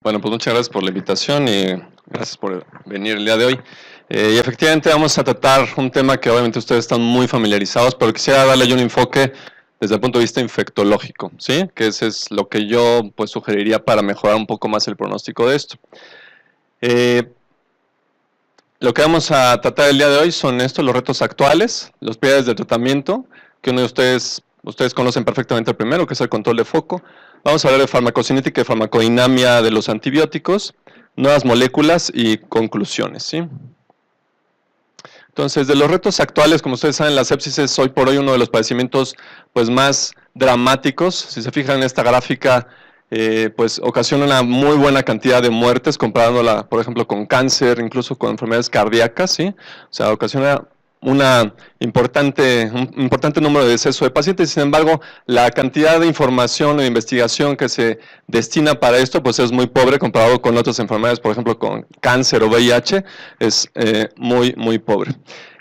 Bueno, pues muchas gracias por la invitación y gracias por venir el día de hoy. Y efectivamente vamos a tratar un tema que obviamente ustedes están muy familiarizados, pero quisiera darle yo un enfoque desde el punto de vista infectológico, ¿sí? Que ese es lo que yo pues sugeriría para mejorar un poco más el pronóstico de esto. Lo que vamos a tratar el día de hoy son los retos actuales, los pilares del tratamiento, que uno de ustedes conocen perfectamente el primero, que es el control de foco. Vamos a hablar de farmacocinética y farmacodinamia de los antibióticos, nuevas moléculas y conclusiones, ¿sí? Entonces, de los retos actuales, como ustedes saben, la sepsis es hoy por hoy uno de los padecimientos pues, más dramáticos. Si se fijan en esta gráfica, pues ocasiona una muy buena cantidad de muertes, comparándola, por ejemplo, con cáncer, incluso con enfermedades cardíacas, ¿sí? O sea, ocasiona un importante número de decesos de pacientes. Sin embargo, la cantidad de información o de investigación que se destina para esto, pues es muy pobre comparado con otras enfermedades, por ejemplo, con cáncer o VIH, es muy pobre.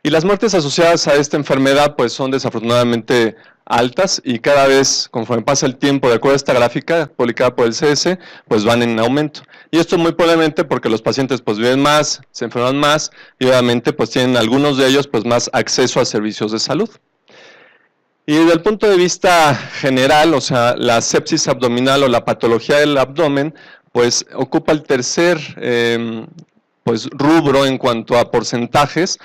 Y las muertes asociadas a esta enfermedad, pues son desafortunadamente altas y cada vez, conforme pasa el tiempo, de acuerdo a esta gráfica publicada por el CS, pues van en aumento. Y esto muy probablemente porque los pacientes pues viven más, se enferman más y obviamente pues tienen algunos de ellos pues más acceso a servicios de salud. Y desde el punto de vista general, o sea, la sepsis abdominal o la patología del abdomen, pues ocupa el tercer pues, rubro en cuanto a porcentajes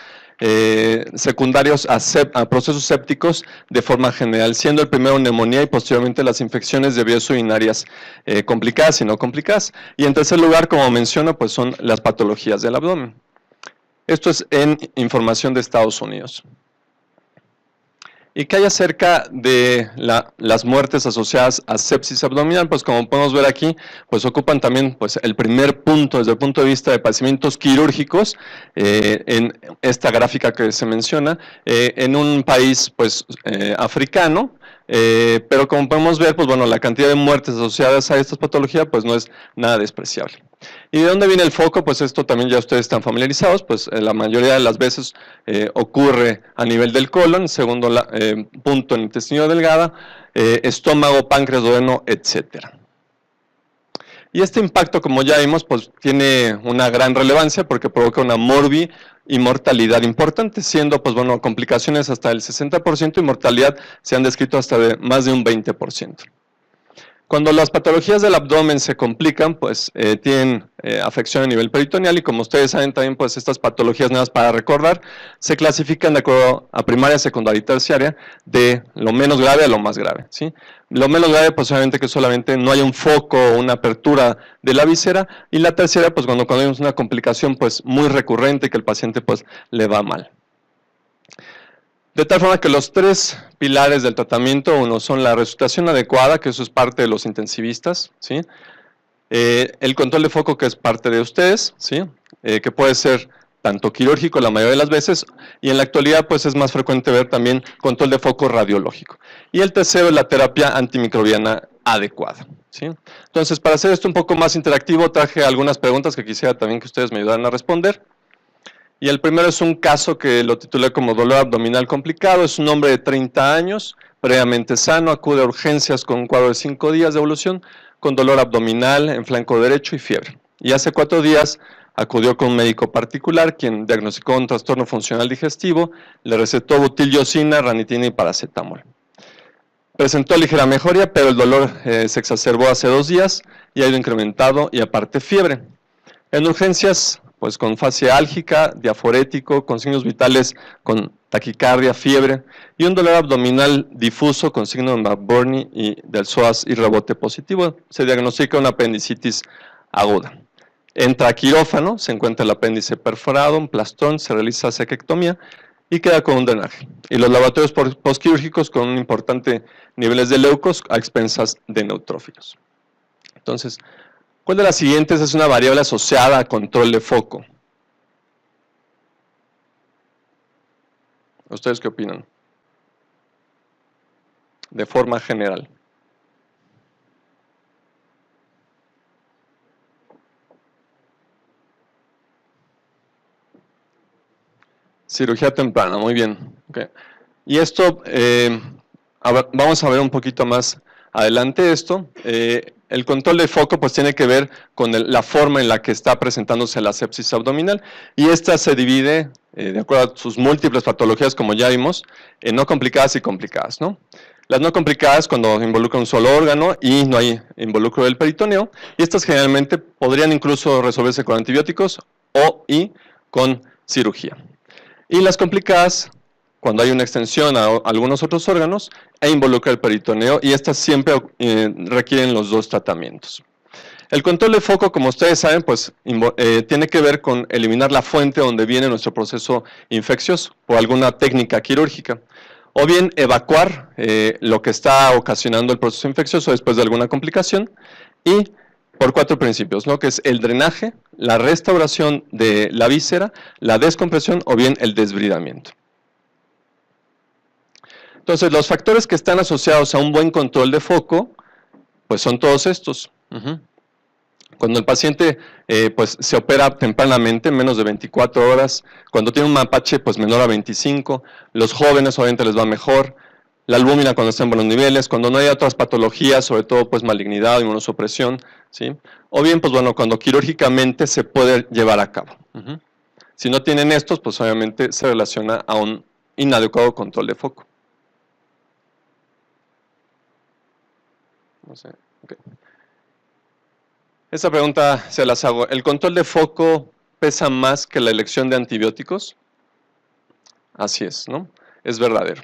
secundarios a procesos sépticos de forma general, siendo el primero neumonía y posteriormente las infecciones de vías urinarias complicadas y no complicadas. Y en tercer lugar, como menciono, pues son las patologías del abdomen. Esto es en información de Estados Unidos. ¿Y qué hay acerca de las muertes asociadas a sepsis abdominal? Pues como podemos ver aquí, pues ocupan también pues, el primer punto desde el punto de vista de padecimientos quirúrgicos en esta gráfica que se menciona, en un país pues, africano, pero como podemos ver, pues bueno, la cantidad de muertes asociadas a estas patologías pues no es nada despreciable. ¿Y de dónde viene el foco? Pues esto también ya ustedes están familiarizados, pues la mayoría de las veces ocurre a nivel del colon, segundo punto en el intestino delgado, estómago, páncreas, duodeno, etcétera. Y este impacto, como ya vimos, pues tiene una gran relevancia porque provoca una y mortalidad importante, siendo, pues bueno, complicaciones hasta el 60% y mortalidad se han descrito hasta de más de un 20%. Cuando las patologías del abdomen se complican, pues tienen afección a nivel peritoneal y como ustedes saben también, pues estas patologías, nada más para recordar, se clasifican de acuerdo a primaria, secundaria y terciaria, de lo menos grave a lo más grave, ¿sí? Lo menos grave, pues obviamente que solamente no hay un foco o una apertura de la víscera, y la terciaria, pues cuando tenemos una complicación pues muy recurrente que el paciente pues le va mal. De tal forma que los tres pilares del tratamiento, uno son la resucitación adecuada, que eso es parte de los intensivistas, ¿sí? El control de foco, que es parte de ustedes, ¿sí? Que puede ser tanto quirúrgico la mayoría de las veces, y en la actualidad pues es más frecuente ver también control de foco radiológico. Y el tercero es la terapia antimicrobiana adecuada, ¿sí? Entonces, para hacer esto un poco más interactivo, traje algunas preguntas que quisiera también que ustedes me ayudaran a responder. Y el primero es un caso que lo titulé como dolor abdominal complicado. Es un hombre de 30 años, previamente sano, acude a urgencias con un cuadro de 5 días de evolución, con dolor abdominal en flanco derecho y fiebre. Y hace 4 días acudió con un médico particular, quien diagnosticó un trastorno funcional digestivo, le recetó butilliosina, ranitina y paracetamol. Presentó ligera mejoría, pero el dolor se exacerbó hace 2 días y ha ido incrementado y aparte fiebre. En urgencias, pues con fase álgica, diaforético, con signos vitales con taquicardia, fiebre y un dolor abdominal difuso con signo de McBurney y del psoas y rebote positivo. Se diagnostica una apendicitis aguda. Entra a quirófano, se encuentra el apéndice perforado, un plastón, se realiza sacectomía y queda con un drenaje. Y los laboratorios postquirúrgicos con un importante niveles de leucos a expensas de neutrófilos. Entonces, ¿cuál de las siguientes es una variable asociada a control de foco? ¿Ustedes qué opinan? De forma general. Cirugía temprana, muy bien. Okay. Y esto, vamos a ver un poquito más adelante esto. El control de foco pues tiene que ver con la forma en la que está presentándose la sepsis abdominal y esta se divide, de acuerdo a sus múltiples patologías, como ya vimos, en no complicadas y complicadas, ¿no? Las no complicadas cuando involucra un solo órgano y no hay involucro del peritoneo, y estas generalmente podrían incluso resolverse con antibióticos y con cirugía. Y las complicadas, cuando hay una extensión a algunos otros órganos e involucra el peritoneo, y estas siempre requieren los dos tratamientos. El control de foco, como ustedes saben, pues tiene que ver con eliminar la fuente donde viene nuestro proceso infeccioso por alguna técnica quirúrgica, o bien evacuar lo que está ocasionando el proceso infeccioso después de alguna complicación, y por 4 principios, ¿no? Que es el drenaje, la restauración de la víscera, la descompresión o bien el desbridamiento. Entonces, los factores que están asociados a un buen control de foco, pues son todos estos. Cuando el paciente pues se opera tempranamente, en menos de 24 horas, cuando tiene un mapache pues menor a 25, los jóvenes obviamente les va mejor, la albúmina cuando está en buenos niveles, cuando no hay otras patologías, sobre todo pues malignidad, inmunosupresión, ¿sí? O bien pues bueno, cuando quirúrgicamente se puede llevar a cabo. Si no tienen estos, pues obviamente se relaciona a un inadecuado control de foco. No sé, okay. Esta pregunta se las hago. ¿El control de foco pesa más que la elección de antibióticos? Así es, ¿no? Es verdadero.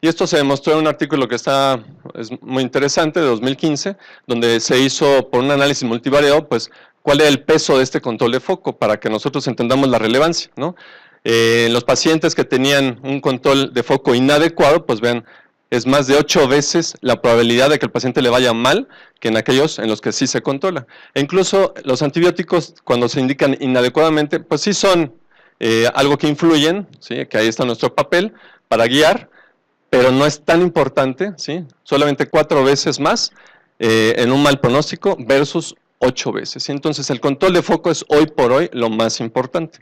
Y esto se demostró en un artículo que es muy interesante, de 2015, donde se hizo por un análisis multivariado, pues, cuál es el peso de este control de foco para que nosotros entendamos la relevancia, ¿no? Los pacientes que tenían un control de foco inadecuado, pues vean, es más de 8 veces la probabilidad de que el paciente le vaya mal que en aquellos en los que sí se controla. E incluso los antibióticos, cuando se indican inadecuadamente, pues sí son algo que influyen, ¿sí? Que ahí está nuestro papel para guiar, pero no es tan importante, ¿sí? Solamente 4 veces más en un mal pronóstico versus 8 veces. ¿Sí? Entonces el control de foco es hoy por hoy lo más importante.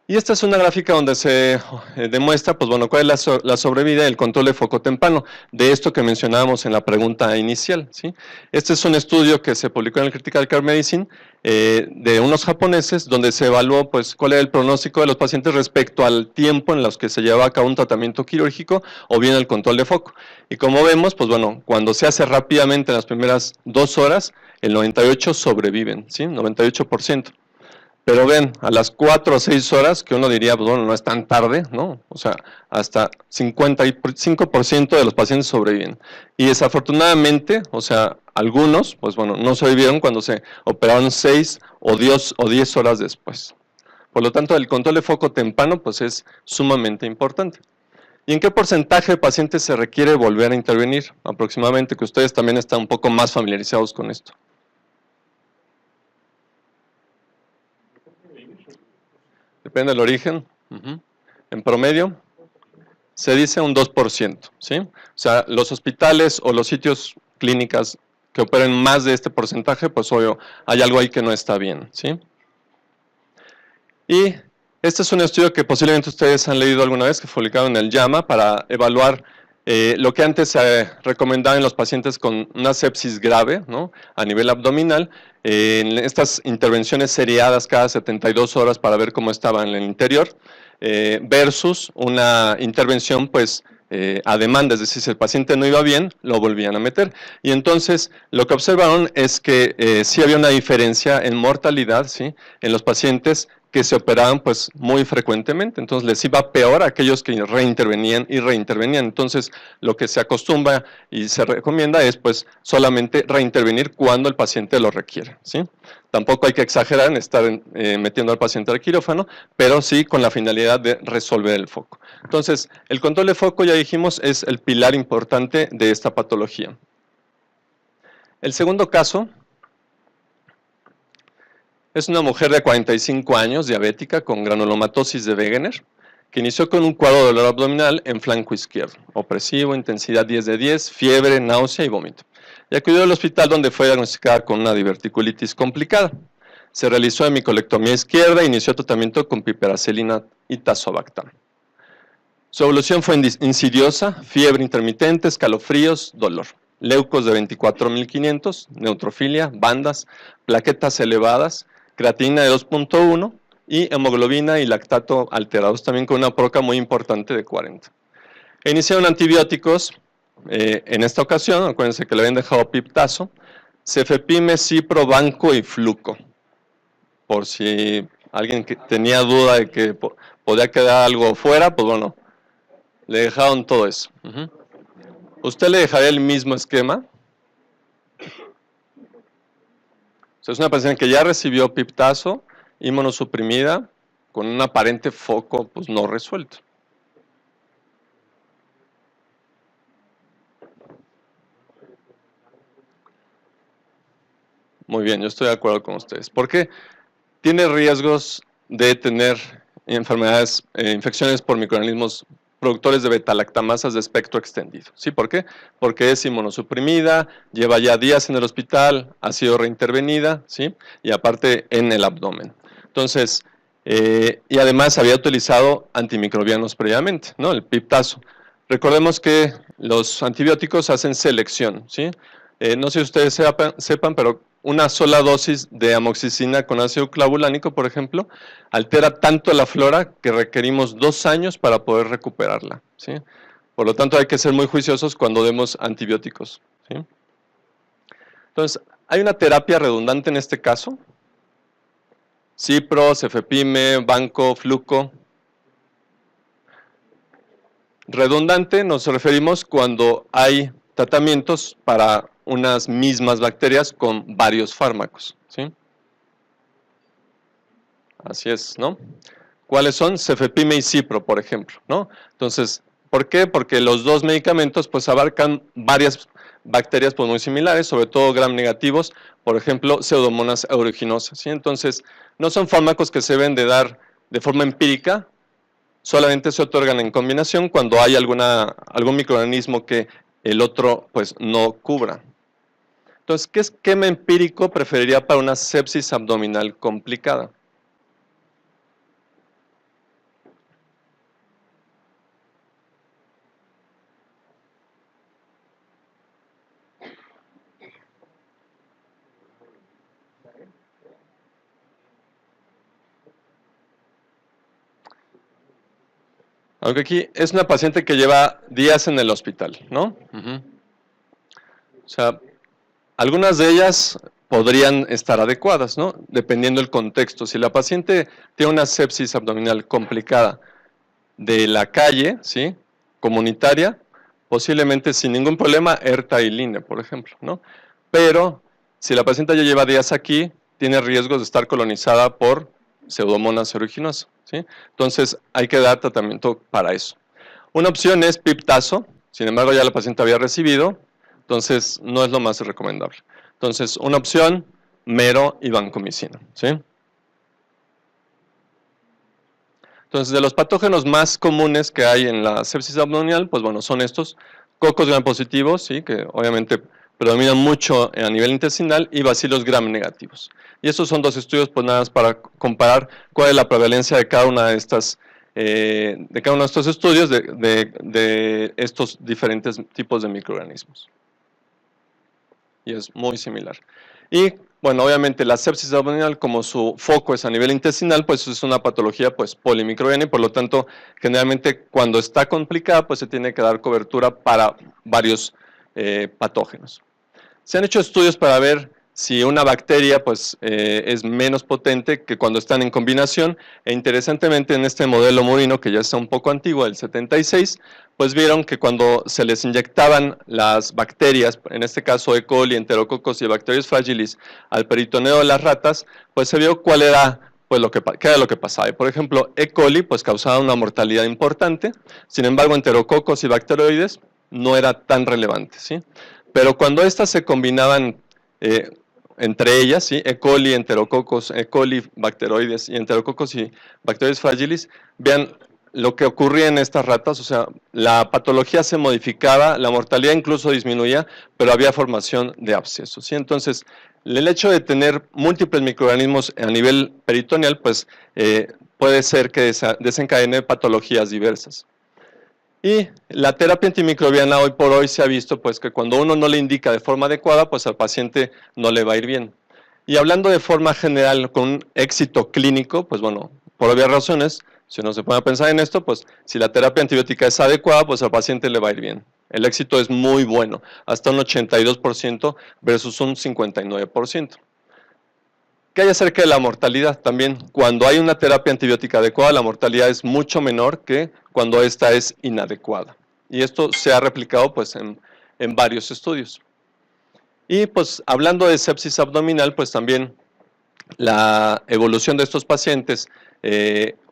Y esta es una gráfica donde se demuestra, pues bueno, cuál es la sobrevida del control de foco tempano, de esto que mencionábamos en la pregunta inicial, ¿sí? Este es un estudio que se publicó en el Critical Care Medicine de unos japoneses, donde se evaluó, pues, cuál era el pronóstico de los pacientes respecto al tiempo en los que se llevaba a cabo un tratamiento quirúrgico o bien el control de foco. Y como vemos, pues bueno, cuando se hace rápidamente en las primeras 2 horas, el 98% sobreviven, ¿sí? 98%. Pero ven, a las 4 o 6 horas, que uno diría, pues bueno, no es tan tarde, ¿no? O sea, hasta 55% de los pacientes sobreviven. Y desafortunadamente, o sea, algunos, pues bueno, no sobrevivieron cuando se operaron 6 o 10 horas después. Por lo tanto, el control de foco tempano, pues es sumamente importante. ¿Y en qué porcentaje de pacientes se requiere volver a intervenir? Aproximadamente, que ustedes también están un poco más familiarizados con esto. Depende del origen. En promedio, se dice un 2%, ¿sí? O sea, los hospitales o los sitios clínicas que operen más de este porcentaje, pues obvio, hay algo ahí que no está bien, ¿sí? Y este es un estudio que posiblemente ustedes han leído alguna vez, que publicaron en el JAMA, para evaluar lo que antes se recomendaba en los pacientes con una sepsis grave, ¿no? A nivel abdominal, en estas intervenciones seriadas cada 72 horas para ver cómo estaban en el interior, versus una intervención pues a demanda, es decir, si el paciente no iba bien, lo volvían a meter. Y entonces lo que observaron es que sí había una diferencia en mortalidad, ¿sí? En los pacientes que se operaban pues muy frecuentemente, entonces les iba peor a aquellos que reintervenían y reintervenían. Entonces lo que se acostumbra y se recomienda es pues solamente reintervenir cuando el paciente lo requiere, ¿sí? Tampoco hay que exagerar en estar metiendo al paciente al quirófano, pero sí con la finalidad de resolver el foco. Entonces, el control de foco, ya dijimos, es el pilar importante de esta patología. El segundo caso es una mujer de 45 años, diabética, con granulomatosis de Wegener, que inició con un cuadro de dolor abdominal en flanco izquierdo, opresivo, intensidad 10 de 10, fiebre, náusea y vómito. Y acudió al hospital donde fue diagnosticada con una diverticulitis complicada. Se realizó hemicolectomía izquierda e inició tratamiento con piperacilina y tazobactam. Su evolución fue insidiosa, fiebre intermitente, escalofríos, dolor. leucos de 24.500, neutrofilia, bandas, plaquetas elevadas, creatinina de 2.1 y hemoglobina y lactato alterados también con una proca muy importante de 40. Iniciaron antibióticos, en esta ocasión, acuérdense que le habían dejado piptazo, cefepime, cipro, banco y fluco. Por si alguien que tenía duda de que podía quedar algo fuera, pues bueno, le dejaron todo eso. ¿Usted le dejaría el mismo esquema? O sea, es una paciente que ya recibió piptazo, inmunosuprimida, con un aparente foco pues, no resuelto. Muy bien, yo estoy de acuerdo con ustedes. ¿Por qué? Tiene riesgos de tener enfermedades, infecciones por microorganismos productores de beta-lactamasas de espectro extendido. ¿Sí? ¿Por qué? Porque es inmunosuprimida, lleva ya días en el hospital, ha sido reintervenida, ¿sí? Y aparte en el abdomen. Entonces, y además había utilizado antimicrobianos previamente, ¿no? El piptazo. Recordemos que los antibióticos hacen selección, ¿sí? No sé si ustedes sepan, pero una sola dosis de amoxicilina con ácido clavulánico, por ejemplo, altera tanto la flora que requerimos 2 años para poder recuperarla, ¿sí? Por lo tanto, hay que ser muy juiciosos cuando demos antibióticos, ¿sí? Entonces, ¿hay una terapia redundante en este caso? Cipro, cefepime, banco, fluco. Redundante nos referimos cuando hay tratamientos para unas mismas bacterias con varios fármacos, ¿sí? Así es, ¿no? ¿Cuáles son? Cefepime y cipro, por ejemplo, ¿no? Entonces, ¿por qué? Porque los dos medicamentos pues abarcan varias bacterias pues, muy similares, sobre todo gram negativos, por ejemplo, Pseudomonas aeruginosa, ¿sí? Entonces, no son fármacos que se deben de dar de forma empírica, solamente se otorgan en combinación cuando hay algún microorganismo que el otro pues no cubra. Entonces, ¿qué esquema empírico preferiría para una sepsis abdominal complicada? Aunque aquí es una paciente que lleva días en el hospital, ¿no? O sea, algunas de ellas podrían estar adecuadas, ¿no? Dependiendo del contexto. Si la paciente tiene una sepsis abdominal complicada de la calle, ¿sí? Comunitaria, posiblemente sin ningún problema, ertailina, por ejemplo, ¿no? Pero si la paciente ya lleva días aquí, tiene riesgos de estar colonizada por Pseudomonas aeruginosa, ¿sí? Entonces hay que dar tratamiento para eso. Una opción es piptazo, sin embargo ya la paciente había recibido, entonces no es lo más recomendable. Entonces una opción, mero y vancomicina, ¿sí? Entonces, de los patógenos más comunes que hay en la sepsis abdominal, pues bueno, son estos, cocos gram positivos, ¿sí? Que obviamente predominan mucho a nivel intestinal, y bacilos gram negativos. Y estos son dos estudios, pues nada más para comparar cuál es la prevalencia de cada una de estas, de cada uno de estos estudios de estos diferentes tipos de microorganismos. Y es muy similar. Y bueno, obviamente la sepsis abdominal, como su foco es a nivel intestinal, pues es una patología pues polimicrobiana y por lo tanto generalmente cuando está complicada pues se tiene que dar cobertura para varios patógenos. Se han hecho estudios para ver si una bacteria pues, es menos potente que cuando están en combinación, e interesantemente en este modelo murino, que ya está un poco antiguo, del 76, pues vieron que cuando se les inyectaban las bacterias, en este caso E. coli, enterococos y Bacteroides fragilis, al peritoneo de las ratas, pues se vio cuál era pues qué era lo que pasaba. Y por ejemplo, E. coli pues causaba una mortalidad importante, sin embargo, enterococos y bacteroides no era tan relevante, ¿sí? Pero cuando estas se combinaban entre ellas, ¿sí? E. coli, enterococos, E. coli, bacteroides y enterococos y Bacteroides fragilis, vean lo que ocurría en estas ratas, o sea, la patología se modificaba, la mortalidad incluso disminuía, pero había formación de abscesos, ¿sí? Entonces, el hecho de tener múltiples microorganismos a nivel peritoneal, pues puede ser que desencadene patologías diversas. Y la terapia antimicrobiana hoy por hoy se ha visto pues que cuando uno no le indica de forma adecuada, pues al paciente no le va a ir bien. Y hablando de forma general con un éxito clínico, pues bueno, por obvias razones, si uno se pone a pensar en esto, pues si la terapia antibiótica es adecuada, pues al paciente le va a ir bien. El éxito es muy bueno, hasta un 82% versus un 59%. ¿Qué hay acerca de la mortalidad? También, cuando hay una terapia antibiótica adecuada, la mortalidad es mucho menor que cuando esta es inadecuada. Y esto se ha replicado pues, en varios estudios. Y pues hablando de sepsis abdominal, pues también la evolución de estos pacientes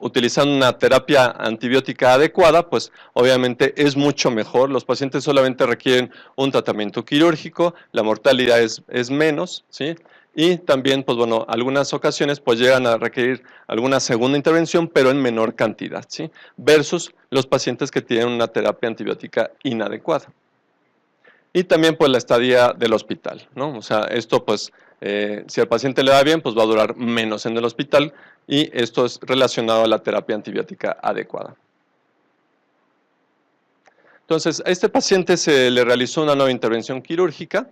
utilizando una terapia antibiótica adecuada, pues obviamente es mucho mejor. Los pacientes solamente requieren un tratamiento quirúrgico, la mortalidad es menos, ¿sí? Y también, pues bueno, algunas ocasiones pues llegan a requerir alguna segunda intervención, pero en menor cantidad, ¿sí? Versus los pacientes que tienen una terapia antibiótica inadecuada. Y también pues la estadía del hospital, ¿no? O sea, esto pues, si al paciente le va bien, pues va a durar menos en el hospital y esto es relacionado a la terapia antibiótica adecuada. Entonces, a este paciente se le realizó una nueva intervención quirúrgica,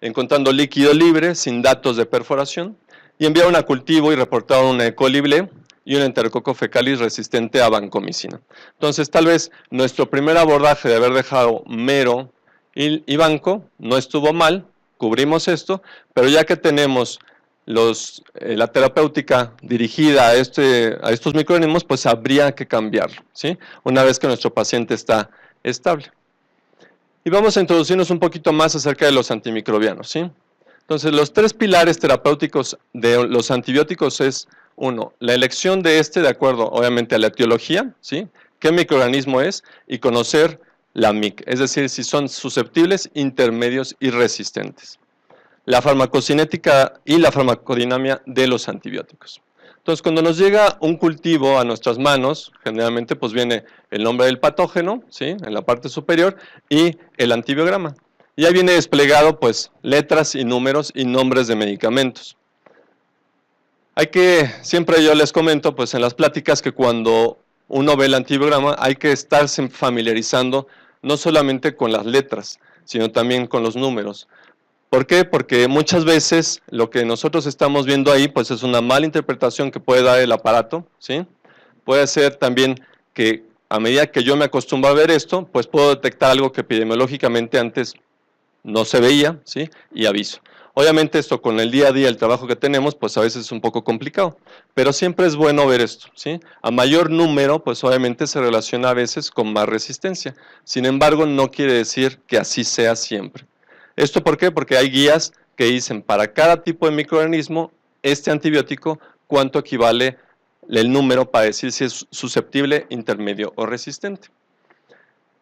encontrando líquido libre, sin datos de perforación, y enviaron a cultivo y reportaron una E. coli ble y un enterococo fecalis resistente a vancomicina. Entonces, tal vez nuestro primer abordaje de haber dejado mero y banco no estuvo mal, cubrimos esto, pero ya que tenemos la terapéutica dirigida a estos microorganismos, pues habría que cambiarlo, ¿sí? Una vez que nuestro paciente está estable. Y vamos a introducirnos un poquito más acerca de los antimicrobianos, ¿sí? Entonces, los tres pilares terapéuticos de los antibióticos es, uno, la elección de de acuerdo, obviamente, a la etiología, ¿sí? ¿Qué microorganismo es? Y conocer la MIC, es decir, si son susceptibles, intermedios y resistentes. La farmacocinética y la farmacodinamia de los antibióticos. Entonces, cuando nos llega un cultivo a nuestras manos, generalmente pues viene el nombre del patógeno, ¿sí? En la parte superior, y el antibiograma. Y ahí viene desplegado pues letras y números y nombres de medicamentos. Siempre yo les comento pues en las pláticas que cuando uno ve el antibiograma hay que estarse familiarizando no solamente con las letras, sino también con los números. ¿Por qué? Porque muchas veces lo que nosotros estamos viendo ahí pues es una mala interpretación que puede dar el aparato, ¿sí? Puede ser también que a medida que yo me acostumbro a ver esto, pues puedo detectar algo que epidemiológicamente antes no se veía, ¿sí? Y aviso. Obviamente esto con el día a día, el trabajo que tenemos, pues a veces es un poco complicado, pero siempre es bueno ver esto, ¿sí? A mayor número, pues obviamente se relaciona a veces con más resistencia. Sin embargo, no quiere decir que así sea siempre. ¿Esto por qué? Porque hay guías que dicen para cada tipo de microorganismo, este antibiótico, cuánto equivale el número para decir si es susceptible, intermedio o resistente.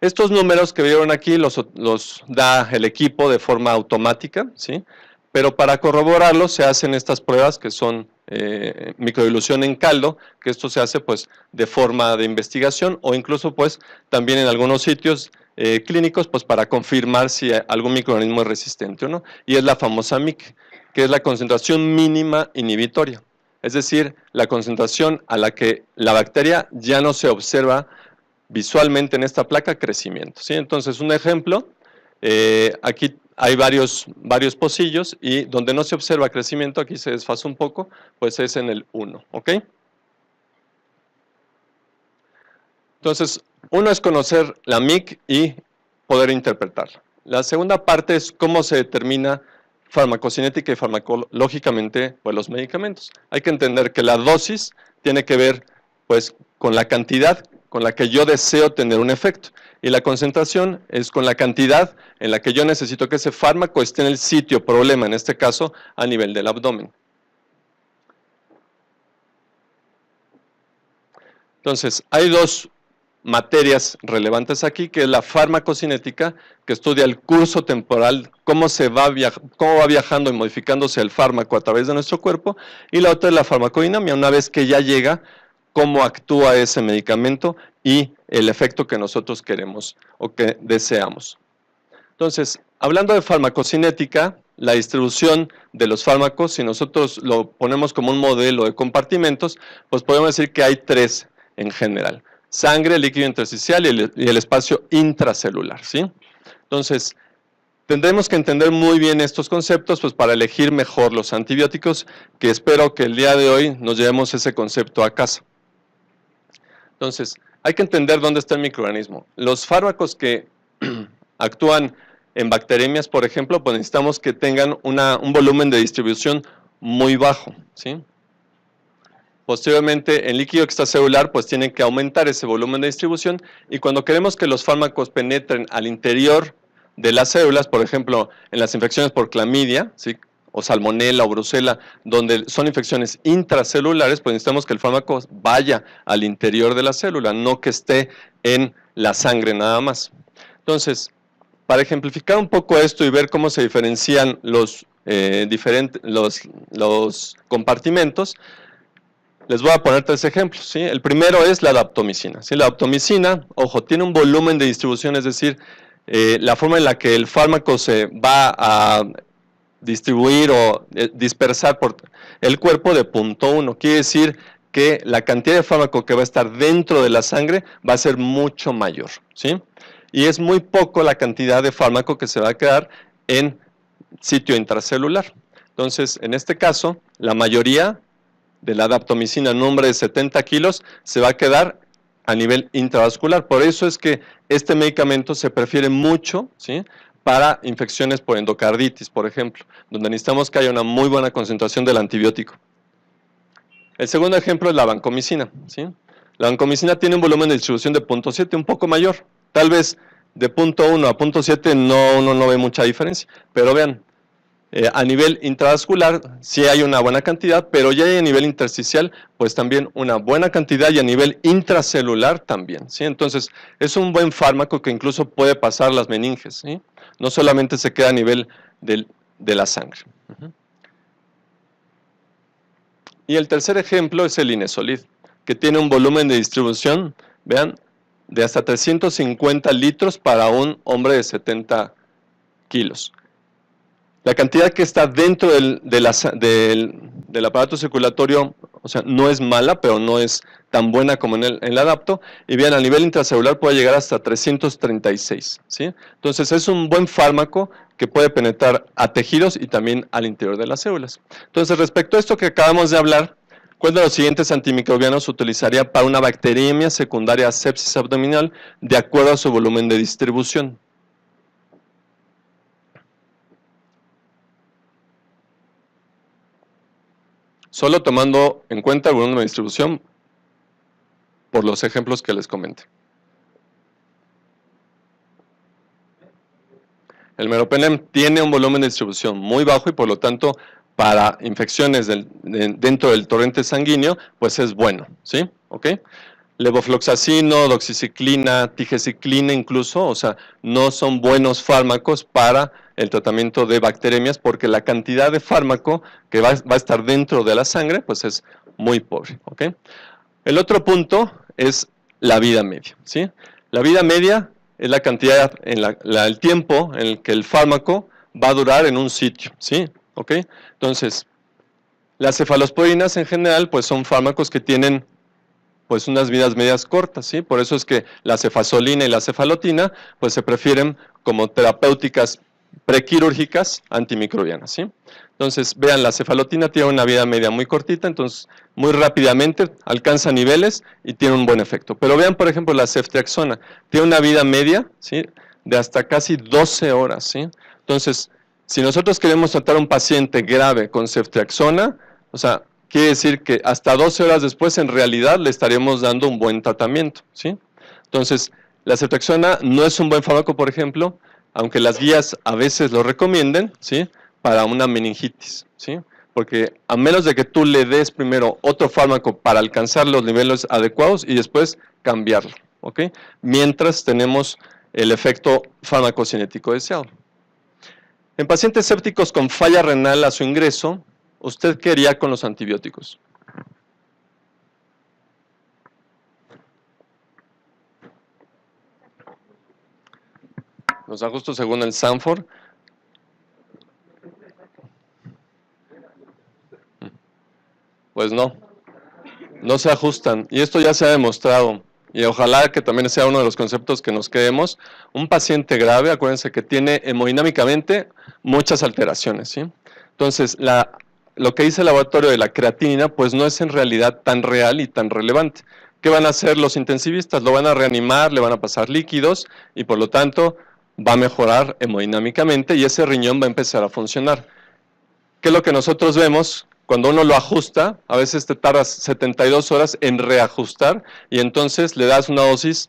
Estos números que vieron aquí los da el equipo de forma automática, ¿sí? Pero para corroborarlo se hacen estas pruebas que son microdilución en caldo, que esto se hace pues de forma de investigación o incluso pues también en algunos sitios clínicos pues para confirmar si algún microorganismo es resistente o no. Y es la famosa MIC, que es la concentración mínima inhibitoria. Es decir, la concentración a la que la bacteria ya no se observa visualmente en esta placa crecimiento, ¿sí? Entonces, un ejemplo, aquí hay varios pocillos y donde no se observa crecimiento, aquí se desfasa un poco, pues es en el 1, ¿ok? Entonces, uno es conocer la MIC y poder interpretarla. La segunda parte es cómo se determina farmacocinética y farmacológicamente pues, los medicamentos. Hay que entender que la dosis tiene que ver pues, con la cantidad con la que yo deseo tener un efecto. Y la concentración es con la cantidad en la que yo necesito que ese fármaco esté en el sitio problema, en este caso a nivel del abdomen. Entonces, hay dos materias relevantes aquí, que es la farmacocinética, que estudia el curso temporal, cómo va viajando y modificándose el fármaco a través de nuestro cuerpo, y la otra es la farmacodinamia, una vez que ya llega, cómo actúa ese medicamento y el efecto que nosotros queremos o que deseamos. Entonces, hablando de farmacocinética, la distribución de los fármacos, si nosotros lo ponemos como un modelo de compartimentos, pues podemos decir que hay tres en general. sangre, líquido intersticial y el espacio intracelular, ¿sí? Entonces, tendremos que entender muy bien estos conceptos pues, para elegir mejor los antibióticos, que espero que el día de hoy nos llevemos ese concepto a casa. Entonces, hay que entender dónde está el microorganismo. Los fármacos que actúan en bacteremias, por ejemplo, pues necesitamos que tengan un volumen de distribución muy bajo, ¿sí? Posteriormente, en líquido extracelular, pues tienen que aumentar ese volumen de distribución, y cuando queremos que los fármacos penetren al interior de las células, por ejemplo, en las infecciones por clamidia, ¿sí?, o salmonela o brucela, donde son infecciones intracelulares, pues necesitamos que el fármaco vaya al interior de la célula, no que esté en la sangre nada más. Entonces, para ejemplificar un poco esto y ver cómo se diferencian los compartimentos, les voy a poner 3 ejemplos, ¿sí? El primero es la daptomicina, ¿sí? La daptomicina, ojo, tiene un volumen de distribución, es decir, la forma en la que el fármaco se va a distribuir o dispersar por el cuerpo de 0.1. Quiere decir que la cantidad de fármaco que va a estar dentro de la sangre va a ser mucho mayor, ¿sí? Y es muy poco la cantidad de fármaco que se va a quedar en sitio intracelular. Entonces, en este caso, la mayoría de la daptomicina en un hombre de 70 kilos se va a quedar a nivel intravascular. Por eso es que este medicamento se prefiere mucho, ¿sí?, para infecciones por endocarditis, por ejemplo, donde necesitamos que haya una muy buena concentración del antibiótico. El segundo ejemplo es la vancomicina, ¿sí? La vancomicina tiene un volumen de distribución de 0.7, un poco mayor. Tal vez de 0.1 a 0.7 uno no ve mucha diferencia, pero vean, a nivel intravascular sí hay una buena cantidad, pero ya a nivel intersticial pues también una buena cantidad, y a nivel intracelular también, ¿sí? Entonces es un buen fármaco que incluso puede pasar las meninges, ¿sí? No solamente se queda a nivel de la sangre. Y el tercer ejemplo es el Inesolid, que tiene un volumen de distribución, vean, de hasta 350 litros para un hombre de 70 kilos. La cantidad que está dentro del aparato circulatorio, o sea, no es mala, pero no es tan buena como en el adapto. Y bien, a nivel intracelular puede llegar hasta 336, ¿sí? Entonces es un buen fármaco que puede penetrar a tejidos y también al interior de las células. Entonces, respecto a esto que acabamos de hablar, ¿cuál de los siguientes antimicrobianos se utilizaría para una bacteriemia secundaria a sepsis abdominal de acuerdo a su volumen de distribución? Solo tomando en cuenta el volumen de distribución por los ejemplos que les comenté. El meropenem tiene un volumen de distribución muy bajo y por lo tanto para infecciones dentro del torrente sanguíneo pues es bueno, ¿sí? ¿Ok? Levofloxacino, doxiciclina, tigeciclina incluso, o sea, no son buenos fármacos para el tratamiento de bacteremias porque la cantidad de fármaco que va a estar dentro de la sangre pues es muy pobre, ¿ok? El otro punto es la vida media, ¿sí? La vida media es la cantidad, el tiempo en el que el fármaco va a durar en un sitio, ¿sí? ¿Ok? Entonces, las cefalosporinas en general pues son fármacos que tienen pues unas vidas medias cortas, ¿sí? Por eso es que la cefazolina y la cefalotina pues se prefieren como terapéuticas prequirúrgicas antimicrobianas, ¿sí? Entonces, vean, la cefalotina tiene una vida media muy cortita, entonces muy rápidamente alcanza niveles y tiene un buen efecto. Pero vean, por ejemplo, la ceftriaxona, tiene una vida media, ¿sí?, de hasta casi 12 horas, ¿sí? Entonces, si nosotros queremos tratar a un paciente grave con ceftriaxona, o sea, quiere decir que hasta 12 horas después en realidad le estaríamos dando un buen tratamiento, ¿sí? Entonces, la ceftriaxona no es un buen fármaco, por ejemplo, aunque las guías a veces lo recomienden, ¿sí?, para una meningitis, ¿sí? Porque a menos de que tú le des primero otro fármaco para alcanzar los niveles adecuados y después cambiarlo, ¿ok? Mientras tenemos el efecto farmacocinético deseado. En pacientes sépticos con falla renal a su ingreso, ¿usted qué haría con los antibióticos? Los ajustos según el Sanford. Pues no se ajustan. Y esto ya se ha demostrado. y ojalá que también sea uno de los conceptos que nos quedemos, un paciente grave, acuérdense que tiene hemodinámicamente muchas alteraciones, ¿sí? Entonces, lo que dice el laboratorio de la creatinina, pues no es en realidad tan real y tan relevante. ¿Qué van a hacer los intensivistas? Lo van a reanimar, le van a pasar líquidos y por lo tanto va a mejorar hemodinámicamente y ese riñón va a empezar a funcionar. ¿Qué es lo que nosotros vemos? Cuando uno lo ajusta, a veces te tardas 72 horas en reajustar y entonces le das una dosis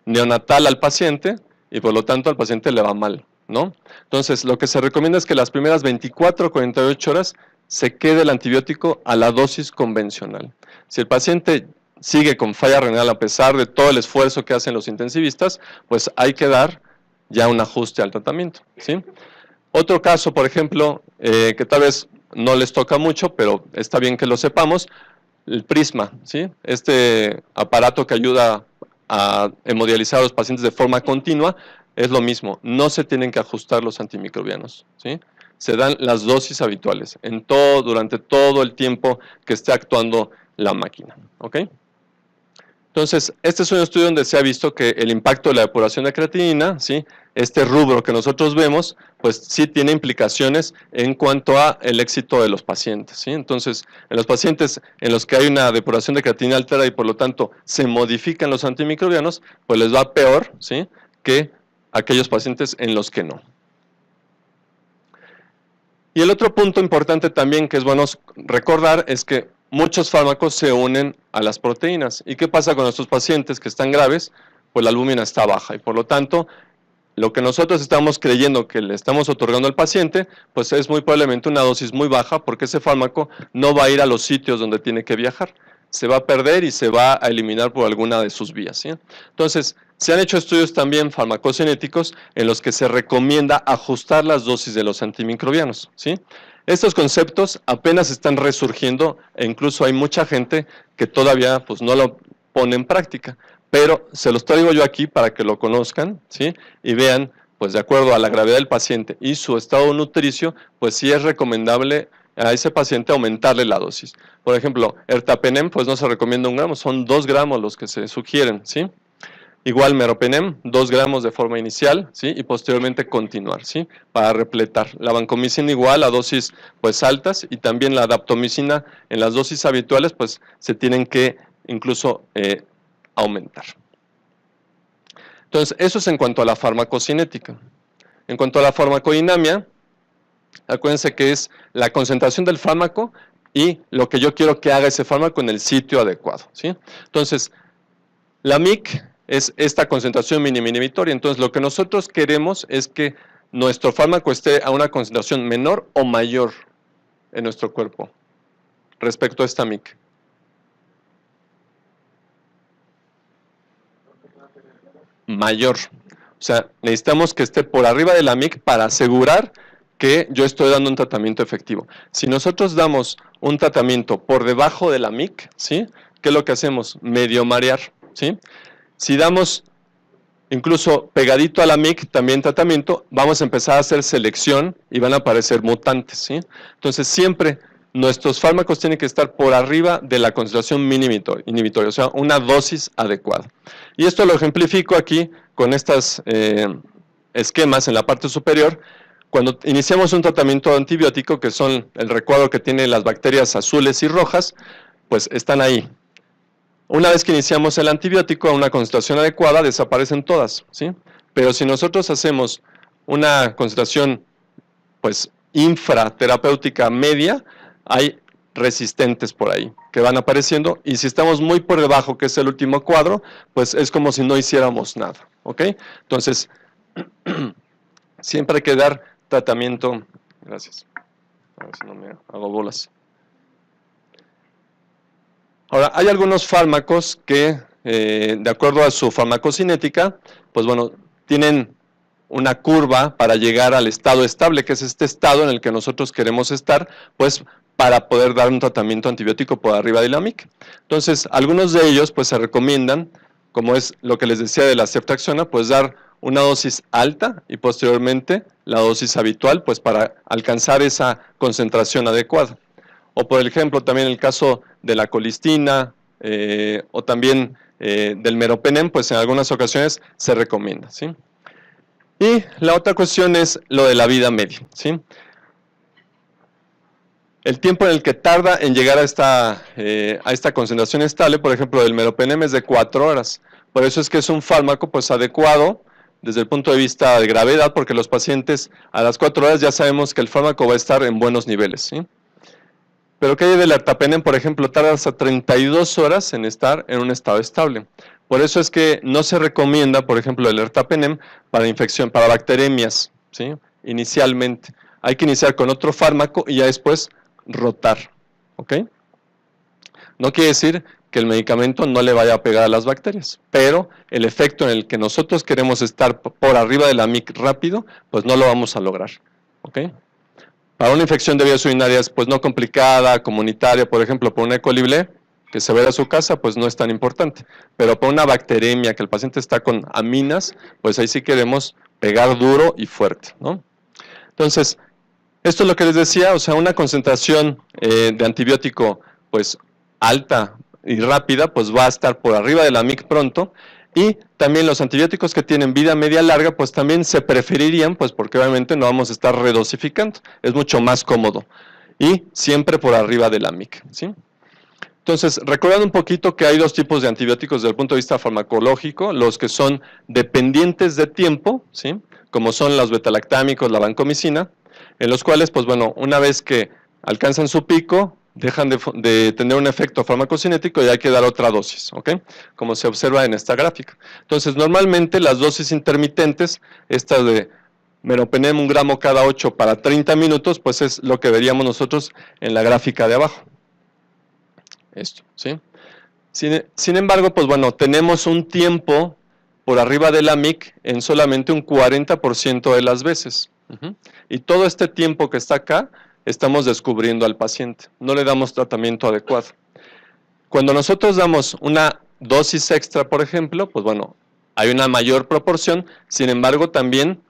neonatal al paciente y por lo tanto al paciente le va mal, ¿no? Entonces, lo que se recomienda es que las primeras 24 o 48 horas se quede el antibiótico a la dosis convencional. Si el paciente sigue con falla renal a pesar de todo el esfuerzo que hacen los intensivistas, pues hay que dar ya un ajuste al tratamiento, ¿sí? Otro caso, por ejemplo, que tal vez no les toca mucho, pero está bien que lo sepamos, el prisma, ¿sí? Este aparato que ayuda a hemodializar a los pacientes de forma continua, es lo mismo, no se tienen que ajustar los antimicrobianos, ¿sí? Se dan las dosis habituales, durante todo el tiempo que esté actuando la máquina, ¿ok? Entonces, este es un estudio donde se ha visto que el impacto de la depuración de creatinina, ¿sí? Este rubro que nosotros vemos, pues sí tiene implicaciones en cuanto a el éxito de los pacientes, ¿sí? Entonces, en los pacientes en los que hay una depuración de creatinina alterada y por lo tanto se modifican los antimicrobianos, pues les va peor, ¿sí? Que aquellos pacientes en los que no. Y el otro punto importante también que es bueno recordar es que muchos fármacos se unen a las proteínas. ¿Y qué pasa con estos pacientes que están graves? Pues la albúmina está baja y por lo tanto lo que nosotros estamos creyendo que le estamos otorgando al paciente, pues es muy probablemente una dosis muy baja porque ese fármaco no va a ir a los sitios donde tiene que viajar. Se va a perder y se va a eliminar por alguna de sus vías, ¿sí? Entonces, se han hecho estudios también farmacocinéticos en los que se recomienda ajustar las dosis de los antimicrobianos, ¿sí? Estos conceptos apenas están resurgiendo e incluso hay mucha gente que todavía pues, no lo pone en práctica. Pero se los traigo yo aquí para que lo conozcan, ¿sí? Y vean, pues de acuerdo a la gravedad del paciente y su estado nutricio, pues sí es recomendable a ese paciente aumentarle la dosis. Por ejemplo, ertapenem, pues no se recomienda 1 gramo, son 2 gramos los que se sugieren, ¿sí? Igual meropenem, 2 gramos de forma inicial, ¿sí? Y posteriormente continuar, ¿sí? Para repletar. La vancomicina igual a dosis pues altas y también la daptomicina en las dosis habituales pues se tienen que incluso aumentar. Entonces, eso es en cuanto a la farmacocinética. En cuanto a la farmacodinamia, acuérdense que es la concentración del fármaco y lo que yo quiero que haga ese fármaco en el sitio adecuado, ¿sí? Entonces, la MIC es esta concentración mínima inhibitoria. Entonces, lo que nosotros queremos es que nuestro fármaco esté a una concentración menor o mayor en nuestro cuerpo respecto a esta MIC. Mayor. O sea, necesitamos que esté por arriba de la MIC para asegurar que yo estoy dando un tratamiento efectivo. Si nosotros damos un tratamiento por debajo de la MIC, ¿sí? ¿Qué es lo que hacemos? Medio marear, ¿sí? Si damos incluso pegadito a la MIC también tratamiento, vamos a empezar a hacer selección y van a aparecer mutantes, ¿sí? Entonces siempre nuestros fármacos tienen que estar por arriba de la concentración mínima inhibitoria, o sea, una dosis adecuada. Y esto lo ejemplifico aquí con estos esquemas en la parte superior. Cuando iniciamos un tratamiento antibiótico, que son el recuadro que tiene las bacterias azules y rojas, pues están ahí. Una vez que iniciamos el antibiótico a una concentración adecuada, desaparecen todas, ¿sí? Pero si nosotros hacemos una concentración, pues, infraterapéutica media, hay resistentes por ahí que van apareciendo y si estamos muy por debajo, que es el último cuadro, pues es como si no hiciéramos nada, ¿ok? Entonces, siempre hay que dar tratamiento. Gracias. A ver si no me hago bolas. Ahora, hay algunos fármacos que, de acuerdo a su farmacocinética, pues bueno, tienen una curva para llegar al estado estable, que es este estado en el que nosotros queremos estar, pues para poder dar un tratamiento antibiótico por arriba de la MIC. Entonces, algunos de ellos pues se recomiendan, como es lo que les decía de la ceftriaxona, pues dar una dosis alta y posteriormente la dosis habitual, pues para alcanzar esa concentración adecuada. O por ejemplo, también el caso de la colistina, o también del meropenem, pues en algunas ocasiones se recomienda, ¿sí? Y la otra cuestión es lo de la vida media, ¿sí? El tiempo en el que tarda en llegar a esta concentración estable, por ejemplo, del meropenem es de 4 horas. Por eso es que es un fármaco pues adecuado desde el punto de vista de gravedad, porque los pacientes a las 4 horas ya sabemos que el fármaco va a estar en buenos niveles, ¿sí? Pero ¿qué hay del ertapenem? Por ejemplo, tarda hasta 32 horas en estar en un estado estable. Por eso es que no se recomienda, por ejemplo, el ertapenem para infección, para bacteremias, ¿sí? Inicialmente. Hay que iniciar con otro fármaco y ya después rotar, ¿ok? No quiere decir que el medicamento no le vaya a pegar a las bacterias, pero el efecto en el que nosotros queremos estar por arriba de la MIC rápido, pues no lo vamos a lograr, ¿ok? Para una infección de vías urinarias, pues no complicada, comunitaria, por ejemplo, por una E. coli B, que se ve a su casa, pues no es tan importante. Pero por una bacteremia, que el paciente está con aminas, pues ahí sí queremos pegar duro y fuerte, ¿no? Entonces, esto es lo que les decía, o sea, una concentración de antibiótico, pues alta y rápida, pues va a estar por arriba de la MIC pronto. Y también los antibióticos que tienen vida media larga, pues también se preferirían, pues porque obviamente no vamos a estar redosificando, es mucho más cómodo. Y siempre por arriba de la MIC, ¿sí? Entonces, recordando un poquito que hay dos tipos de antibióticos desde el punto de vista farmacológico, los que son dependientes de tiempo, ¿sí? Como son los betalactámicos, la vancomicina, en los cuales, pues bueno, una vez que alcanzan su pico, dejan de tener un efecto farmacocinético y hay que dar otra dosis, ¿ok? Como se observa en esta gráfica. Entonces, normalmente las dosis intermitentes, esta de meropenem 1 gramo cada 8 para 30 minutos, pues es lo que veríamos nosotros en la gráfica de abajo. Esto, ¿sí? Sin embargo, pues bueno, tenemos un tiempo por arriba de la MIC en solamente un 40% de las veces. Y todo este tiempo que está acá, estamos descubriendo al paciente. No le damos tratamiento adecuado. Cuando nosotros damos una dosis extra, por ejemplo, pues bueno, hay una mayor proporción. Sin embargo, también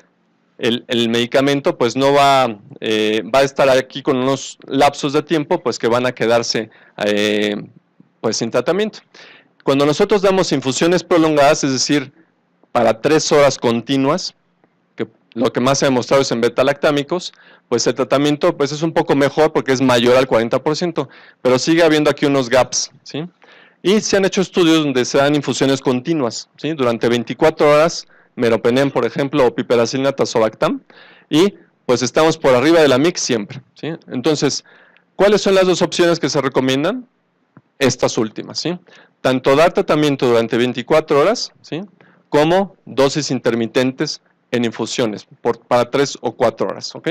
el medicamento pues no va a estar aquí con unos lapsos de tiempo pues que van a quedarse pues sin tratamiento. Cuando nosotros damos infusiones prolongadas, es decir, para 3 horas continuas, que lo que más se ha demostrado es en betalactámicos, pues el tratamiento pues es un poco mejor porque es mayor al 40%, pero sigue habiendo aquí unos gaps, ¿sí? Y se han hecho estudios donde se dan infusiones continuas, ¿sí? Durante 24 horas, meropenem, por ejemplo, o piperacilina tazobactam, y pues estamos por arriba de la MIC siempre, ¿sí? Entonces, ¿cuáles son las dos opciones que se recomiendan? Estas últimas, ¿sí? Tanto dar tratamiento durante 24 horas, ¿sí? Como dosis intermitentes en infusiones para 3 o 4 horas, ¿ok?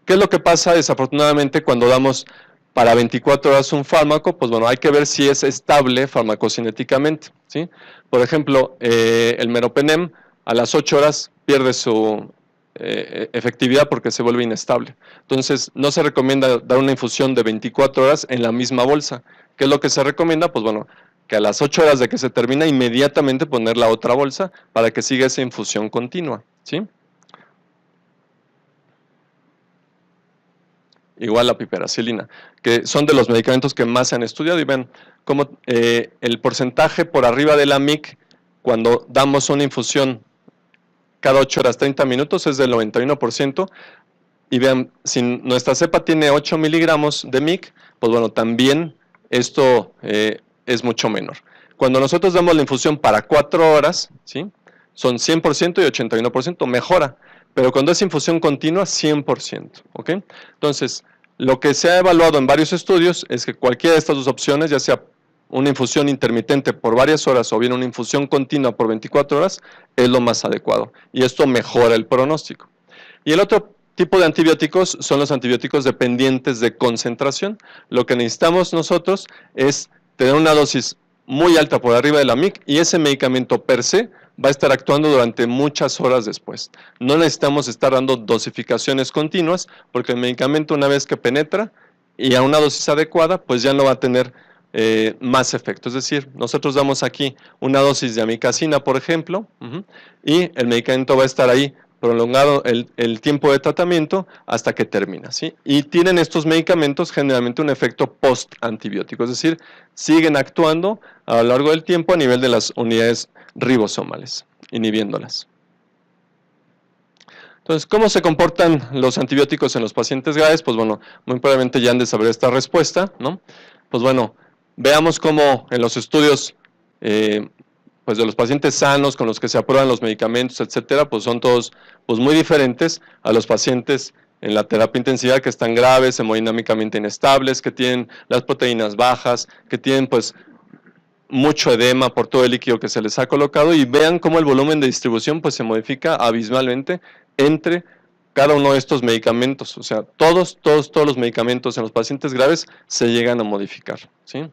¿Qué es lo que pasa desafortunadamente cuando damos para 24 horas un fármaco? Pues bueno, hay que ver si es estable farmacocinéticamente, ¿sí? Por ejemplo, el meropenem a las 8 horas pierde su efectividad porque se vuelve inestable. Entonces, no se recomienda dar una infusión de 24 horas en la misma bolsa. ¿Qué es lo que se recomienda? Pues bueno, que a las 8 horas de que se termina, inmediatamente poner la otra bolsa para que siga esa infusión continua, ¿sí? Igual la piperacilina, que son de los medicamentos que más se han estudiado, y ven cómo el porcentaje por arriba de la MIC, cuando damos una infusión cada 8 horas 30 minutos, es del 91%, y vean, si nuestra cepa tiene 8 miligramos de MIC, pues bueno, también esto es mucho menor. Cuando nosotros damos la infusión para 4 horas, ¿sí? Son 100% y 81%, mejora. Pero cuando es infusión continua, 100%, ¿ok? Entonces, lo que se ha evaluado en varios estudios es que cualquiera de estas dos opciones, ya sea una infusión intermitente por varias horas o bien una infusión continua por 24 horas, es lo más adecuado. Y esto mejora el pronóstico. Y el otro tipo de antibióticos son los antibióticos dependientes de concentración. Lo que necesitamos nosotros es tener una dosis muy alta por arriba de la MIC y ese medicamento per se va a estar actuando durante muchas horas después. No necesitamos estar dando dosificaciones continuas porque el medicamento, una vez que penetra y a una dosis adecuada, pues ya no va a tener más efecto. Es decir, nosotros damos aquí una dosis de amikacina, por ejemplo, y el medicamento va a estar ahí prolongado el tiempo de tratamiento hasta que termina, ¿sí? Y tienen estos medicamentos generalmente un efecto post-antibiótico, es decir, siguen actuando a lo largo del tiempo a nivel de las unidades ribosomales, inhibiéndolas. Entonces, ¿cómo se comportan los antibióticos en los pacientes graves? Pues bueno, muy probablemente ya han de saber esta respuesta, ¿no? Pues bueno, veamos cómo en los estudios pues de los pacientes sanos con los que se aprueban los medicamentos, etcétera, pues son todos pues muy diferentes a los pacientes en la terapia intensiva que están graves, hemodinámicamente inestables, que tienen las proteínas bajas, que tienen pues mucho edema por todo el líquido que se les ha colocado, y vean cómo el volumen de distribución pues se modifica abismalmente entre cada uno de estos medicamentos. O sea, todos los medicamentos en los pacientes graves se llegan a modificar, ¿sí?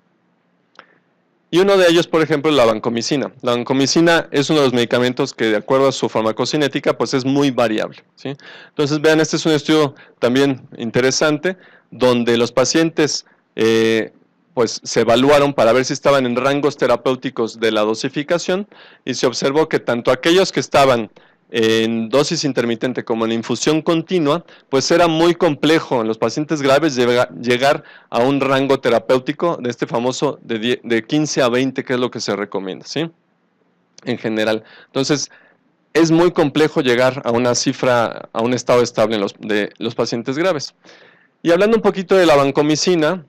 Y uno de ellos, por ejemplo, es la vancomicina. La vancomicina es uno de los medicamentos que, de acuerdo a su farmacocinética, pues es muy variable, ¿sí? Entonces, vean, este es un estudio también interesante, donde los pacientes pues se evaluaron para ver si estaban en rangos terapéuticos de la dosificación, y se observó que tanto aquellos que estaban en dosis intermitente como en infusión continua, pues era muy complejo en los pacientes graves llegar a un rango terapéutico de este famoso de 15 a 20, que es lo que se recomienda, ¿sí? En general. Entonces, es muy complejo llegar a una cifra, a un estado estable de los pacientes graves. Y hablando un poquito de la vancomicina,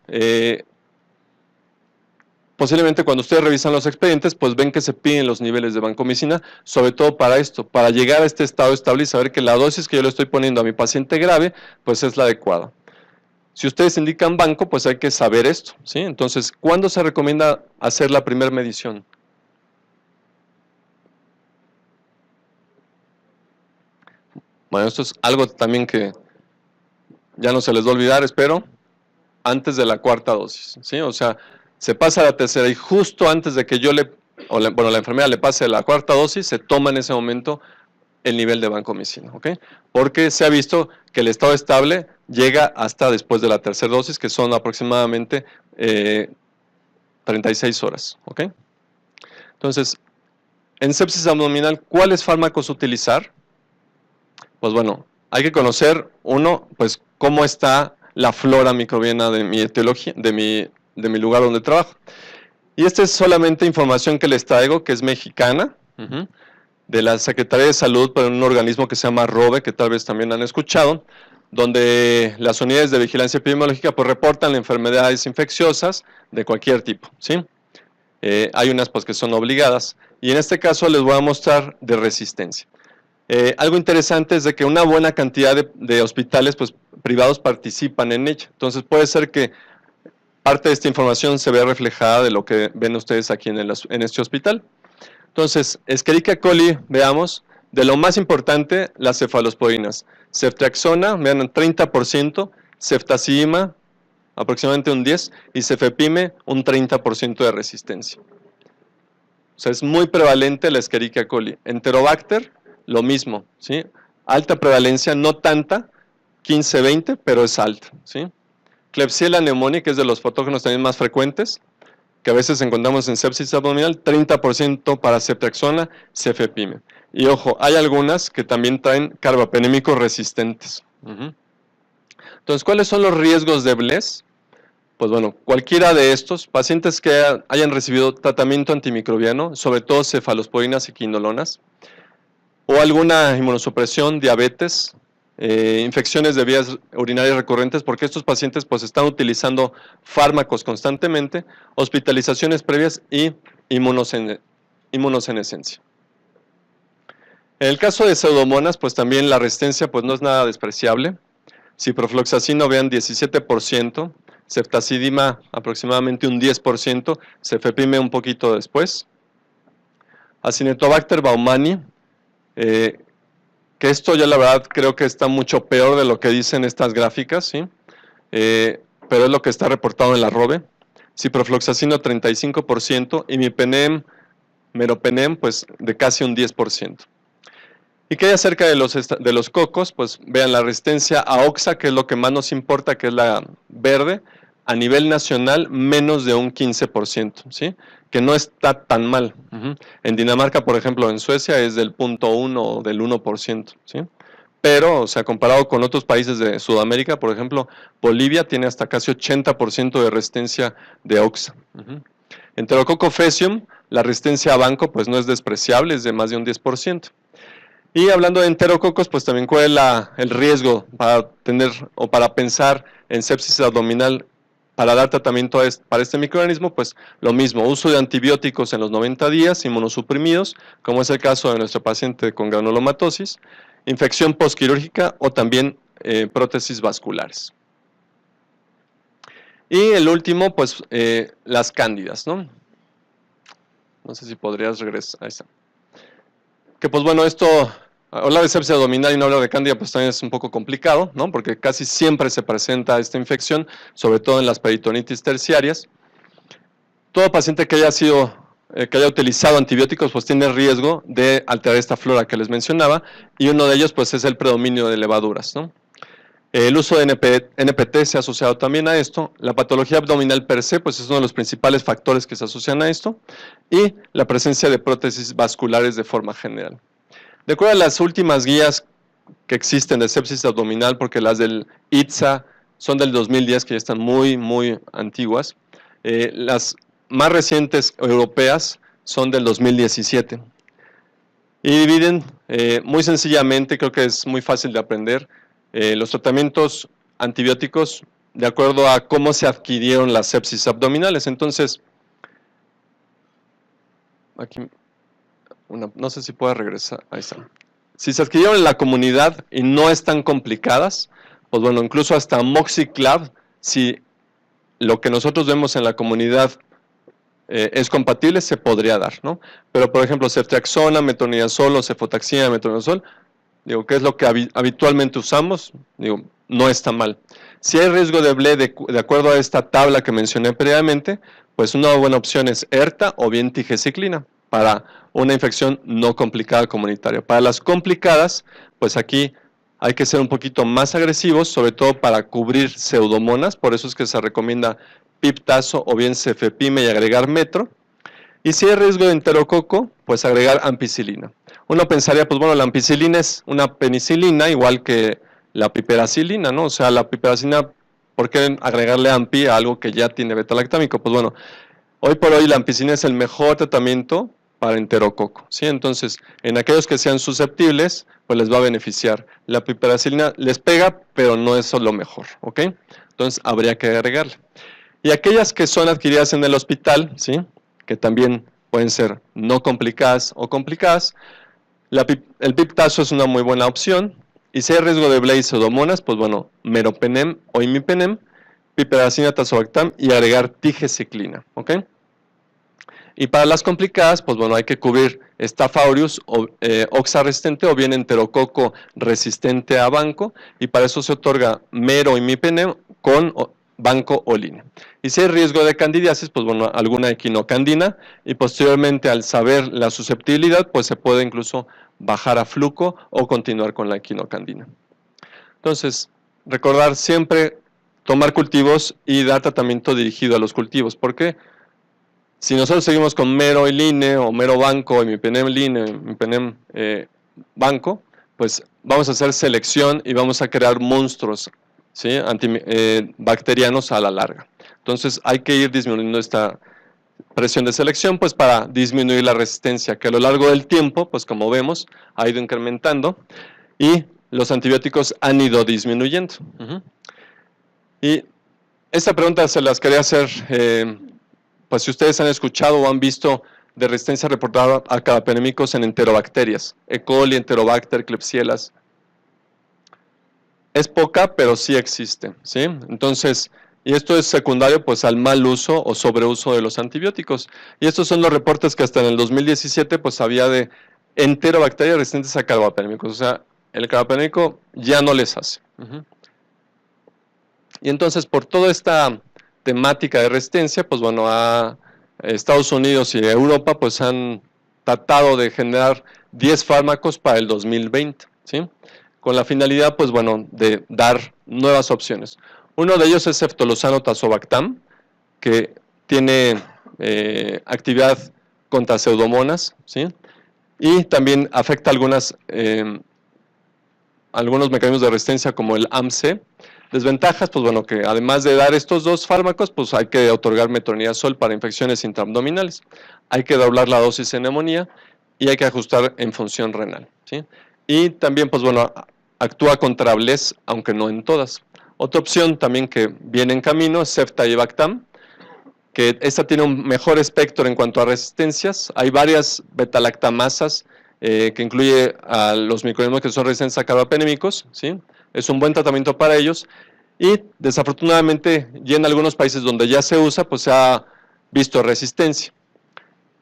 posiblemente cuando ustedes revisan los expedientes, pues ven que se piden los niveles de vancomicina, sobre todo para esto, para llegar a este estado estable y saber que la dosis que yo le estoy poniendo a mi paciente grave, pues es la adecuada. Si ustedes indican banco, pues hay que saber esto, ¿sí? Entonces, ¿cuándo se recomienda hacer la primera medición? Bueno, esto es algo también que ya no se les va a olvidar, espero, antes de la cuarta dosis, ¿sí? O sea, se pasa a la tercera y justo antes de que la enfermera le pase la cuarta dosis, se toma en ese momento el nivel de vancomicina, ¿ok? Porque se ha visto que el estado estable llega hasta después de la tercera dosis, que son aproximadamente 36 horas, ¿ok? Entonces, en sepsis abdominal, ¿cuáles fármacos utilizar? Pues bueno, hay que conocer, uno, pues cómo está la flora microbiana de mi etiología, de mi lugar donde trabajo. Y esta es solamente información que les traigo, que es mexicana, de la Secretaría de Salud, pero en un organismo que se llama ROVE, que tal vez también han escuchado, donde las unidades de vigilancia epidemiológica pues reportan enfermedades infecciosas de cualquier tipo, ¿sí? Hay unas pues que son obligadas, y en este caso les voy a mostrar de resistencia. Algo interesante es de que una buena cantidad de hospitales pues, privados participan en ella. Entonces puede ser que parte de esta información se vea reflejada de lo que ven ustedes aquí en este hospital. Entonces, Escherichia coli, veamos, de lo más importante, las cefalosporinas. Ceftriaxona, vean, 30%, ceftazidima, aproximadamente un 10%, y cefepime, un 30% de resistencia. O sea, es muy prevalente la Escherichia coli. Enterobacter, lo mismo, ¿sí? Alta prevalencia, no tanta, 15-20, pero es alta, ¿sí? Klebsiella pneumoniae, que es de los patógenos también más frecuentes, que a veces encontramos en sepsis abdominal, 30% para ceftriaxona, cefepime. Y ojo, hay algunas que también traen carbapenémicos resistentes. Entonces, ¿cuáles son los riesgos de BLES? Pues bueno, cualquiera de estos pacientes que hayan recibido tratamiento antimicrobiano, sobre todo cefalosporinas y quinolonas, o alguna inmunosupresión, diabetes, infecciones de vías urinarias recurrentes, porque estos pacientes pues están utilizando fármacos constantemente, hospitalizaciones previas y inmunosenescencia. En el caso de pseudomonas, pues también la resistencia pues no es nada despreciable. Ciprofloxacino, vean, 17%, ceftazidima aproximadamente un 10%, cefepime un poquito después. Acinetobacter baumannii, que esto ya la verdad creo que está mucho peor de lo que dicen estas gráficas, ¿sí? Pero es lo que está reportado en la ROVE. Ciprofloxacino 35%, imipenem, meropenem, pues de casi un 10%. ¿Y qué hay acerca de los cocos? Pues vean la resistencia a oxa, que es lo que más nos importa, que es la verde, a nivel nacional menos de un 15%, ¿sí? Que no está tan mal. En Dinamarca, por ejemplo, en Suecia es del 0.1 o del 1%, ¿sí? Pero, o sea, comparado con otros países de Sudamérica, por ejemplo, Bolivia tiene hasta casi 80% de resistencia de oxa. Enterococo faecium, la resistencia a banco pues no es despreciable, es de más de un 10%. Y hablando de enterococos, pues también cuál es el riesgo para tener o para pensar en sepsis abdominal para dar tratamiento para este microorganismo, pues lo mismo, uso de antibióticos en los 90 días, inmunosuprimidos, como es el caso de nuestro paciente con granulomatosis, infección postquirúrgica o también prótesis vasculares. Y el último, pues las cándidas, ¿no? No sé si podrías regresar, ahí está. Que pues bueno, hablar de sepsis abdominal y no hablar de cándida pues también es un poco complicado, ¿no? Porque casi siempre se presenta esta infección, sobre todo en las peritonitis terciarias. Todo paciente que haya utilizado antibióticos pues tiene riesgo de alterar esta flora que les mencionaba, y uno de ellos pues es el predominio de levaduras, ¿no? El uso de NPT se ha asociado también a esto. La patología abdominal per se pues es uno de los principales factores que se asocian a esto, y la presencia de prótesis vasculares de forma general. De acuerdo a las últimas guías que existen de sepsis abdominal, porque las del ITSA son del 2010, que ya están muy, muy antiguas, las más recientes europeas son del 2017. Y dividen muy sencillamente, creo que es muy fácil de aprender, los tratamientos antibióticos de acuerdo a cómo se adquirieron las sepsis abdominales. Entonces, aquí, no sé si puedo regresar, ahí está. Si se adquirieron en la comunidad y no están complicadas, pues bueno, incluso hasta Moxiclav, si lo que nosotros vemos en la comunidad es compatible, se podría dar, ¿no? Pero, por ejemplo, ceftriaxona, metronidazol o cefotaxima, metronidazol, digo, que es lo que habitualmente usamos, digo, no está mal. Si hay riesgo de BLE de acuerdo a esta tabla que mencioné previamente, pues una buena opción es ERTA o bien tigecyclina para una infección no complicada comunitaria. Para las complicadas, pues aquí hay que ser un poquito más agresivos, sobre todo para cubrir pseudomonas, por eso es que se recomienda piptazo o bien cefepime y agregar metro. Y si hay riesgo de enterococo, pues agregar ampicilina. Uno pensaría, pues bueno, la ampicilina es una penicilina, igual que la piperacilina, ¿no? O sea, la piperacilina, ¿por qué agregarle ampi a algo que ya tiene beta-lactámico? Pues bueno, hoy por hoy la ampicilina es el mejor tratamiento para enterococo, ¿sí? Entonces, en aquellos que sean susceptibles, pues les va a beneficiar. La piperacilina les pega, pero no es lo mejor, ¿ok? Entonces, habría que agregarle. Y aquellas que son adquiridas en el hospital, ¿sí?, que también pueden ser no complicadas o complicadas, el piptazo es una muy buena opción. Y si hay riesgo de BLE y pseudomonas, pues bueno, meropenem o imipenem, piperacina, tazobactam y agregar tigecyclina, ¿ok? Y para las complicadas, pues bueno, hay que cubrir Staph aureus o oxa resistente o bien enterococo resistente a banco, y para eso se otorga mero imipenem con banco o línea. Y si hay riesgo de candidiasis, pues bueno, alguna equinocandina, y posteriormente al saber la susceptibilidad, pues se puede incluso bajar a fluco o continuar con la equinocandina. Entonces, recordar siempre tomar cultivos y dar tratamiento dirigido a los cultivos. ¿Por qué? Si nosotros seguimos con mero y line o mero banco, imipenem line, imipenem banco, pues vamos a hacer selección y vamos a crear monstruos, ¿sí?, bacterianos a la larga. Entonces hay que ir disminuyendo esta presión de selección pues para disminuir la resistencia, que a lo largo del tiempo, pues como vemos, ha ido incrementando y los antibióticos han ido disminuyendo. Y esta pregunta se las quería hacer, pues si ustedes han escuchado o han visto de resistencia reportada a carbapenémicos en enterobacterias, E. coli, Enterobacter, Klebsiella. Es poca, pero sí existe, ¿sí? Entonces, y esto es secundario pues al mal uso o sobreuso de los antibióticos. Y estos son los reportes que hasta en el 2017 pues había de enterobacterias resistentes a carbapenémicos. O sea, el carbapenémico ya no les hace. Y entonces por toda esta temática de resistencia, pues bueno, a Estados Unidos y Europa pues han tratado de generar 10 fármacos para el 2020, ¿sí?, con la finalidad, pues bueno, de dar nuevas opciones. Uno de ellos es ceftolozano tazobactam, que tiene actividad contra pseudomonas, ¿sí?, y también afecta algunos mecanismos de resistencia como el AMC, Desventajas, pues bueno, que además de dar estos dos fármacos, pues hay que otorgar metronidazol para infecciones intraabdominales, hay que doblar la dosis en neumonía y hay que ajustar en función renal, ¿sí? Y también, pues bueno, actúa contra ABLES, aunque no en todas. Otra opción también que viene en camino es Cefta-Ibactam, que esta tiene un mejor espectro en cuanto a resistencias. Hay varias beta-lactamasas que incluye a los microorganismos que son resistentes a carbapenémicos, ¿sí? Es un buen tratamiento para ellos y desafortunadamente ya en algunos países donde ya se usa, pues se ha visto resistencia.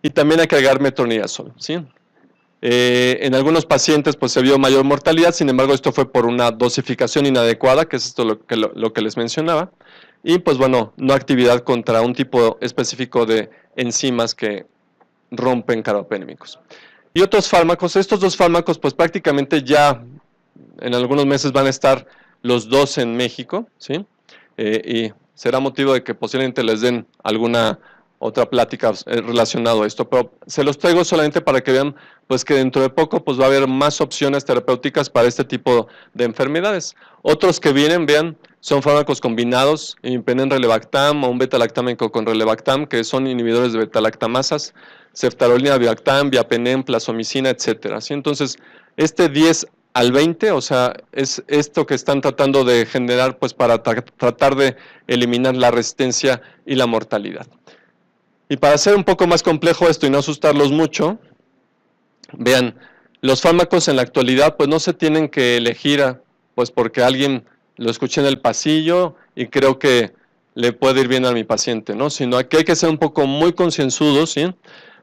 Y también hay que agregar metronidazol, ¿sí? En algunos pacientes pues se vio mayor mortalidad, sin embargo esto fue por una dosificación inadecuada, que es esto lo que les mencionaba, y pues bueno, no actividad contra un tipo específico de enzimas que rompen carbapenémicos. Y otros fármacos, estos dos fármacos pues prácticamente ya en algunos meses van a estar los dos en México, ¿sí? Y será motivo de que posiblemente les den alguna otra plática relacionada a esto, pero se los traigo solamente para que vean pues que dentro de poco pues va a haber más opciones terapéuticas para este tipo de enfermedades. Otros que vienen, vean, son fármacos combinados, imipenem relebactam o un beta-lactámico con relebactam, que son inhibidores de beta-lactamasas, ceftarolina, bivactam, viapenem, plasomicina, etcétera. ¿Sí? Entonces, este 10 al 20, o sea, es esto que están tratando de generar pues para tratar de eliminar la resistencia y la mortalidad. Y para hacer un poco más complejo esto y no asustarlos mucho, vean, los fármacos en la actualidad pues no se tienen que elegir pues porque alguien lo escuché en el pasillo y creo que le puede ir bien a mi paciente, ¿no? Sino que hay que ser un poco muy concienzudos, ¿sí?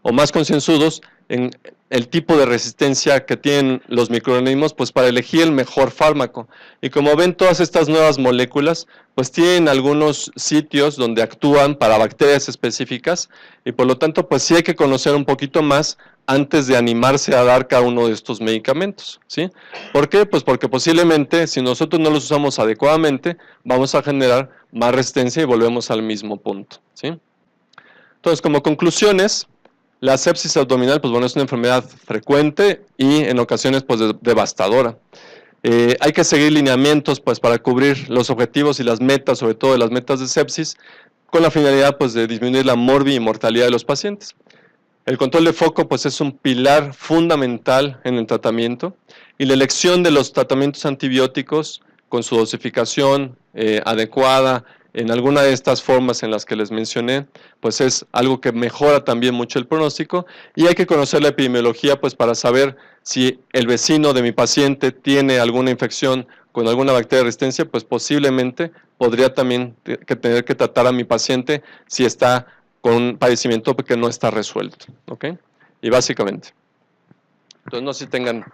O más concienzudos en el tipo de resistencia que tienen los microorganismos, pues para elegir el mejor fármaco. Y como ven, todas estas nuevas moléculas, pues tienen algunos sitios donde actúan para bacterias específicas y por lo tanto, pues sí hay que conocer un poquito más antes de animarse a dar cada uno de estos medicamentos, ¿sí? ¿Por qué? Pues porque posiblemente, si nosotros no los usamos adecuadamente, vamos a generar más resistencia y volvemos al mismo punto, ¿sí? Entonces, como conclusiones, la sepsis abdominal, pues bueno, es una enfermedad frecuente y en ocasiones, pues devastadora. Hay que seguir lineamientos, pues, para cubrir los objetivos y las metas, sobre todo de las metas de sepsis, con la finalidad, pues, de disminuir la morbi y mortalidad de los pacientes. El control de foco, pues, es un pilar fundamental en el tratamiento y la elección de los tratamientos antibióticos con su dosificación adecuada en alguna de estas formas en las que les mencioné, pues es algo que mejora también mucho el pronóstico y hay que conocer la epidemiología pues para saber si el vecino de mi paciente tiene alguna infección con alguna bacteria de resistencia, pues posiblemente podría también tener que tratar a mi paciente si está con un padecimiento que no está resuelto, ¿ok? Y básicamente. Entonces no sé si tengan